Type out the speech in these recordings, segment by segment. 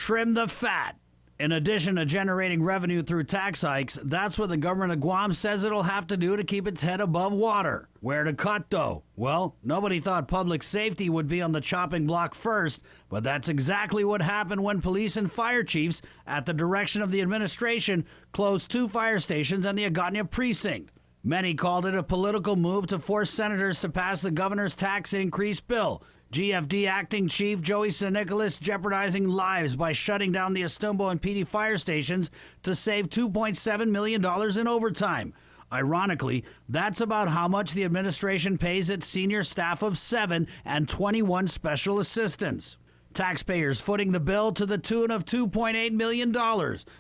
Trim the fat. In addition to generating revenue through tax hikes, that's what the government of Guam says it'll have to do to keep its head above water. Where to cut, though? Well, nobody thought public safety would be on the chopping block first, but that's exactly what happened when police and fire chiefs, at the direction of the administration, closed 2 fire stations and the Adelip precinct. Many called it a political move to force senators to pass the governor's tax increase bill. GFD Acting Chief Joey San Nicolas jeopardizing lives by shutting down the Estumbo and PD fire stations to save $2.7 million in overtime. Ironically, that's about how much the administration pays its senior staff of 7 and 21 special assistants. Taxpayers footing the bill to the tune of $2.8 million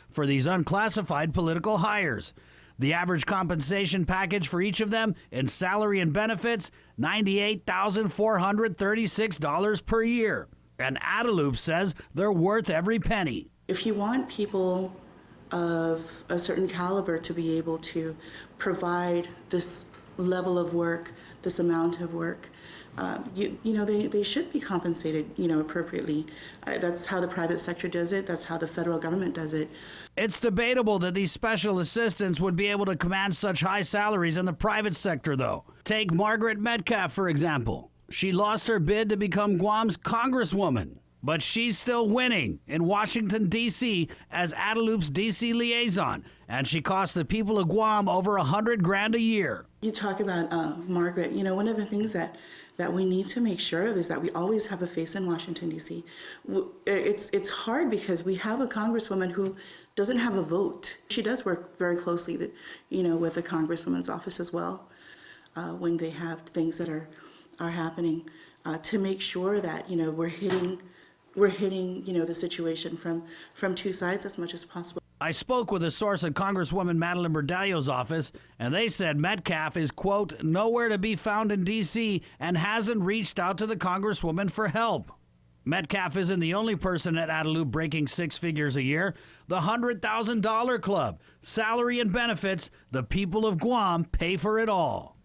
for these unclassified political hires. The average compensation package for each of them in salary and benefits, $98,436 per year. And Adelip says they're worth every penny. If you want people of a certain caliber to be able to provide this level of work, this amount of work, they should be compensated, appropriately. That's how the private sector does it. That's how the federal government does it. It's debatable that these special assistants would be able to command such high salaries in the private sector, though. Take Margaret Metcalf, for example. She lost her bid to become Guam's congresswoman, but she's still winning in Washington, D.C. as Adelip's D.C. liaison, and she costs the people of Guam over $100,000 a year. You talk about Margaret. One of the things that we need to make sure of is that we always have a face in Washington, D.C. It's hard because we have a congresswoman who doesn't have a vote. She does work very closely, with the congresswoman's office as well, when they have things that are happening, to make sure that we're hitting the situation from 2 sides as much as possible. I spoke with a source at Congresswoman Madeline Berdalio's office, and they said Metcalf is, quote, nowhere to be found in D.C. and hasn't reached out to the Congresswoman for help. Metcalf isn't the only person at Adelip breaking 6 figures a year. The $100,000 club, salary and benefits, the people of Guam pay for it all.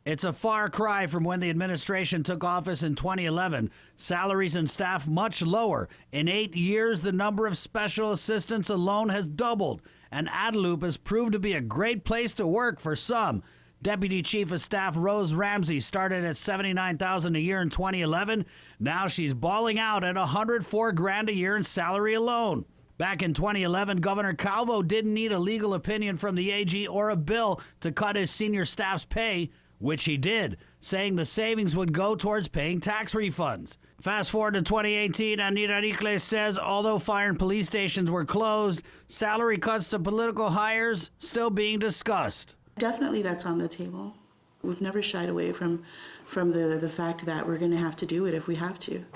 It's a far cry from when the administration took office in 2011. Salaries and staff much lower. In 8 years, the number of special assistants alone has doubled, and Adelip has proved to be a great place to work for some. Deputy Chief of Staff Rose Ramsey started at $79,000 a year in 2011. Now she's balling out at $104,000 a year in salary alone. Back in 2011, Governor Calvo didn't need a legal opinion from the AG or a bill to cut his senior staff's pay, which he did, saying the savings would go towards paying tax refunds. Fast forward to 2018, and Adelip says although fire and police stations were closed, salary cuts to political hires still being discussed. Definitely that's on the table. We've never shied away from the fact that we're going to have to do it if we have to.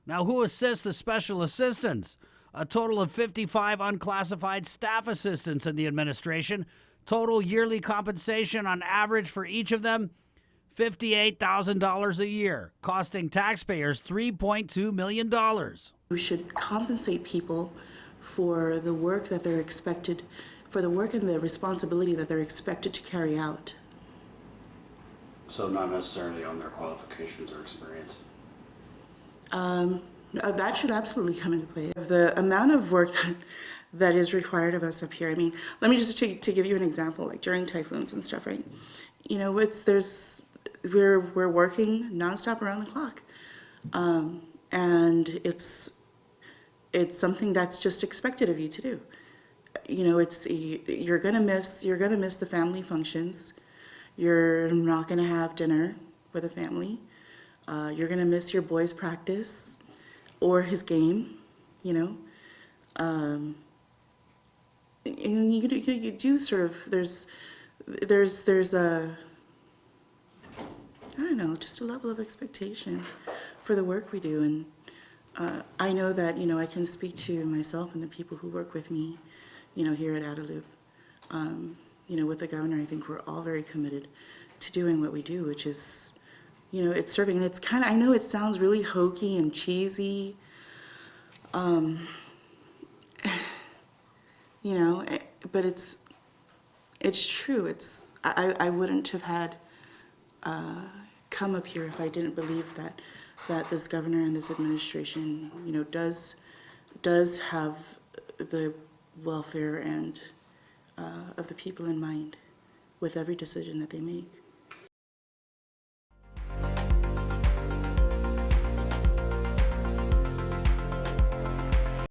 Now, who assists the special assistants? A total of 55 unclassified staff assistants in the administration. Total yearly compensation on average for each of them, $58,000 a year, costing taxpayers $3.2 million. We should compensate people for the work that they're expected, for the work and the responsibility that they're expected to carry out. So not necessarily on their qualifications or experience? That should absolutely come into play. The amount of work that is required of us up here. I mean, let me just to give you an example, like during typhoons and stuff, right? We're working nonstop around the clock, and it's something that's just expected of you to do. You're gonna miss the family functions. You're not gonna have dinner with a family. You're gonna miss your boy's practice or his game, and you do sort of, there's a, I don't know, just a level of expectation for the work we do. And I know that, I can speak to myself and the people who work with me, here at Adelip. With the governor, I think we're all very committed to doing what we do, which is, it's serving. And it's kind of, I know it sounds really hokey and cheesy, but it's true. I wouldn't have had come up here if I didn't believe that this governor and this administration, does does have the welfare and of the people in mind with every decision that they make.